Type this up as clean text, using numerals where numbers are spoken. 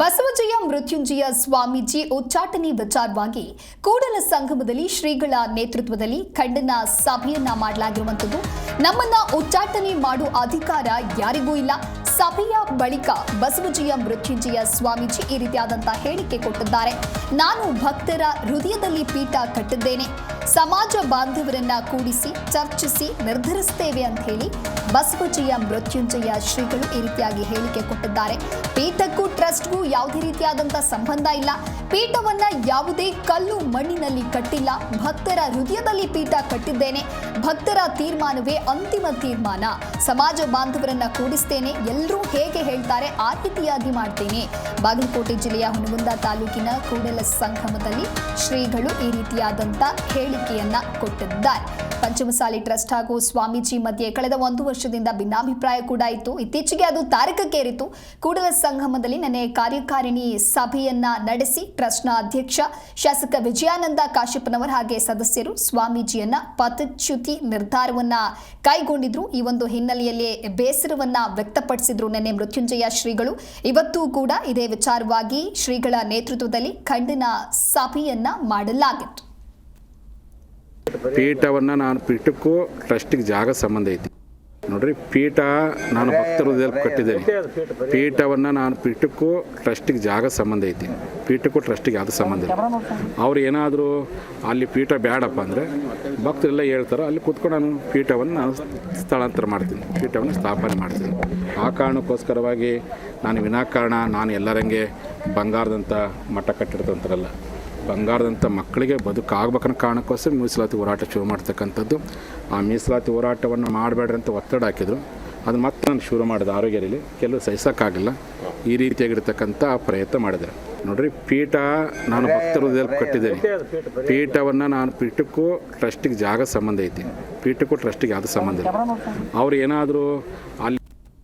ಬಸವಜಯ ಮೃತ್ಯುಂಜಯ ಸ್ವಾಮೀಜಿ ಉಚ್ಚಾಟನೆ ವಿಚಾರವಾಗಿ ಕೂಡಲ ಸಂಗಮದಲ್ಲಿ ಶ್ರೀಗಳ ನೇತೃತ್ವದಲ್ಲಿ ಖಂಡನ ಸಭೆಯನ್ನ ಮಾಡಲಾಗಿರುವಂತದ್ದು. ನಮ್ಮನ್ನ ಉಚ್ಚಾಟನೆ ಮಾಡುವ ಅಧಿಕಾರ ಯಾರಿಗೂ ಇಲ್ಲ. ಸಭೆಯ ಬಳಿಕ ಬಸವಜಯ ಮೃತ್ಯುಂಜಯ ಸ್ವಾಮೀಜಿ ಈ ರೀತಿಯಾದಂತಹ ಹೇಳಿಕೆ ಕೊಟ್ಟಿದ್ದಾರೆ. ನಾನು ಭಕ್ತರ ಹೃದಯದಲ್ಲಿ ಪೀಠ ಕಟ್ಟಿದ್ದೇನೆ, ಸಮಾಜ ಬಾಂಧವರನ್ನ ಕೂಡಿಸಿ ಚರ್ಚಿಸಿ ನಿರ್ಧರಿಸುತ್ತೇವೆ ಅಂತ ಹೇಳಿ ಬಸವಜಯ ಮೃತ್ಯುಂಜಯ ಶ್ರೀಗಳು ಈ ರೀತಿಯಾಗಿ ಹೇಳಿಕೆ ಕೊಟ್ಟಿದ್ದಾರೆ. ಪೀಠಕ್ಕೂ ಟ್ರಸ್ಟ್ಗೂ ಯಾವುದೇ ರೀತಿಯಾದಂತಹ ಸಂಬಂಧ ಇಲ್ಲ. ಪೀಠವನ್ನ ಯಾವುದೇ ಕಲ್ಲು ಮಣ್ಣಿನಲ್ಲಿ ಕಟ್ಟಿಲ್ಲ. ಭಕ್ತರ ಹೃದಯದಲ್ಲಿ ಪೀಠ ಕಟ್ಟಿದ್ದೇನೆ. ಭಕ್ತರ ತೀರ್ಮಾನವೇ ಅಂತಿಮ ತೀರ್ಮಾನ. ಸಮಾಜ ಬಾಂಧವರನ್ನ ಕೂಡಿಸ್ತೇನೆ. ಎಲ್ಲರೂ ಹೇಗೆ ಹೇಳ್ತಾರೆ ಆ ರೀತಿಯಾಗಿ ಮಾಡ್ತೇನೆ. ಬಾಗಲಕೋಟೆ ಜಿಲ್ಲೆಯ ಹುನಗುಂದ ತಾಲೂಕಿನ ಕೂಡಲ ಸಂಗಮದಲ್ಲಿ ಶ್ರೀಗಳು ಈ ರೀತಿಯಾದಂತ ಹೇಳಿಕೆಯನ್ನ ಕೊಟ್ಟಿದ್ದಾರೆ. ಪಂಚಮಸಾಲಿ ಟ್ರಸ್ಟ್ ಹಾಗೂ ಸ್ವಾಮೀಜಿ ಮಧ್ಯೆ ಕಳೆದ 1 ವರ್ಷದಿಂದ ಭಿನ್ನಾಭಿಪ್ರಾಯ ಕೂಡ ಇತ್ತು. ಇತ್ತೀಚೆಗೆ ಅದು ತಾರಕಕ್ಕೇರಿತು. ಕೂಡಲ ಸಂಗಮದಲ್ಲಿ ನಿನ್ನೆ ಕಾರ್ಯಕಾರಿಣಿ ಸಭೆಯನ್ನ ನಡೆಸಿ ಟ್ರಸ್ಟ್ನ ಅಧ್ಯಕ್ಷ ಶಾಸಕ ವಿಜಯಾನಂದ ಕಾಶ್ಯಪ್ಪನವರ ಹಾಗೆ ಸದಸ್ಯರು ಸ್ವಾಮೀಜಿಯನ್ನ ಪದಚ್ಯುತಿ ನಿರ್ಧಾರವನ್ನ ಕೈಗೊಂಡಿದ್ರು. ಈ ಒಂದು ಹಿನ್ನೆಲೆಯಲ್ಲಿ ಬೇಸರವನ್ನ ವ್ಯಕ್ತಪಡಿಸಿದ್ರು ನಿನ್ನೆ ಮೃತ್ಯುಂಜಯ ಶ್ರೀಗಳು. ಇವತ್ತು ಕೂಡ ಇದೇ ವಿಚಾರವಾಗಿ ಶ್ರೀಗಳ ನೇತೃತ್ವದಲ್ಲಿ ಖಂಡನ ಸಭೆಯನ್ನ ಮಾಡಲಾಗಿತ್ತು. ಪೀಠವನ್ನು ನಾನು ಪೀಠಕ್ಕೂ ಟ್ರಸ್ಟಿಗೆ ಜಾಗ ಸಂಬಂಧ ಐತಿ ನೋಡ್ರಿ. ಪೀಠ ನಾನು ಭಕ್ತರ ಹೃದಯದಲ್ಲಿ ಕಟ್ಟಿದ್ದೇನೆ. ಪೀಠವನ್ನು ನಾನು ಪೀಠಕ್ಕೂ ಟ್ರಸ್ಟಿಗೆ ಜಾಗ ಸಂಬಂಧ ಐತಿ. ಪೀಠಕ್ಕೂ ಟ್ರಸ್ಟಿಗೆ ಯಾವುದು ಸಂಬಂಧ ಇಲ್ಲ. ಅವ್ರು ಏನಾದರೂ ಅಲ್ಲಿ ಪೀಠ ಬೇಡಪ್ಪ ಅಂದರೆ ಭಕ್ತರೆಲ್ಲ ಹೇಳ್ತಾರೆ, ಅಲ್ಲಿ ಕೂತ್ಕೊಂಡು ನಾನು ಪೀಠವನ್ನು ನಾನು ಸ್ಥಳಾಂತರ ಮಾಡ್ತೀನಿ, ಪೀಠವನ್ನು ಸ್ಥಾಪನೆ ಮಾಡ್ತೀನಿ. ಆ ಕಾರಣಕ್ಕೋಸ್ಕರವಾಗಿ ನಾನು ವಿನಾಕಾರಣ ನಾನು ಎಲ್ಲರಂಗೆ ಬಂಗಾರದಂಥ ಮಠ ಕಟ್ಟಿರ್ತಂತಾರಲ್ಲ, ಬಂಗಾರದಂಥ ಮಕ್ಕಳಿಗೆ ಬದುಕಾಗಬೇಕನ್ನೋ ಕಾರಣಕ್ಕೋಸ್ಕರ ಮೀಸಲಾತಿ ಹೋರಾಟ ಶುರು ಮಾಡ್ತಕ್ಕಂಥದ್ದು. ಆ ಮೀಸಲಾತಿ ಹೋರಾಟವನ್ನು ಮಾಡಬೇಡ್ರಿ ಅಂತ ಒತ್ತಡ ಹಾಕಿದ್ರು. ಅದು ಮತ್ತೆ ನಾನು ಶುರು ಮಾಡಿದೆ. ಆರೋಗ್ಯದಲ್ಲಿ ಕೆಲವು ಸಹಿಸೋಕ್ಕಾಗಲಿಲ್ಲ. ಈ ರೀತಿಯಾಗಿರ್ತಕ್ಕಂಥ ಪ್ರಯತ್ನ ಮಾಡಿದ್ದಾರೆ ನೋಡ್ರಿ. ಪೀಠ ನಾನು ಭಕ್ತರ ಹೃದಯದಲ್ಲಿ ಕಟ್ಟಿದ್ದೇನೆ. ಪೀಠವನ್ನು ನಾನು ಪೀಠಕ್ಕೂ ಟ್ರಸ್ಟಿಗೆ ಜಾಗ ಸಂಬಂಧ ಐತಿ. ಪೀಠಕ್ಕೂ ಟ್ರಸ್ಟಿಗೆ ಯಾವುದು ಸಂಬಂಧ ಇಲ್ಲ. ಅವ್ರು ಏನಾದರೂ ಅಲ್ಲಿ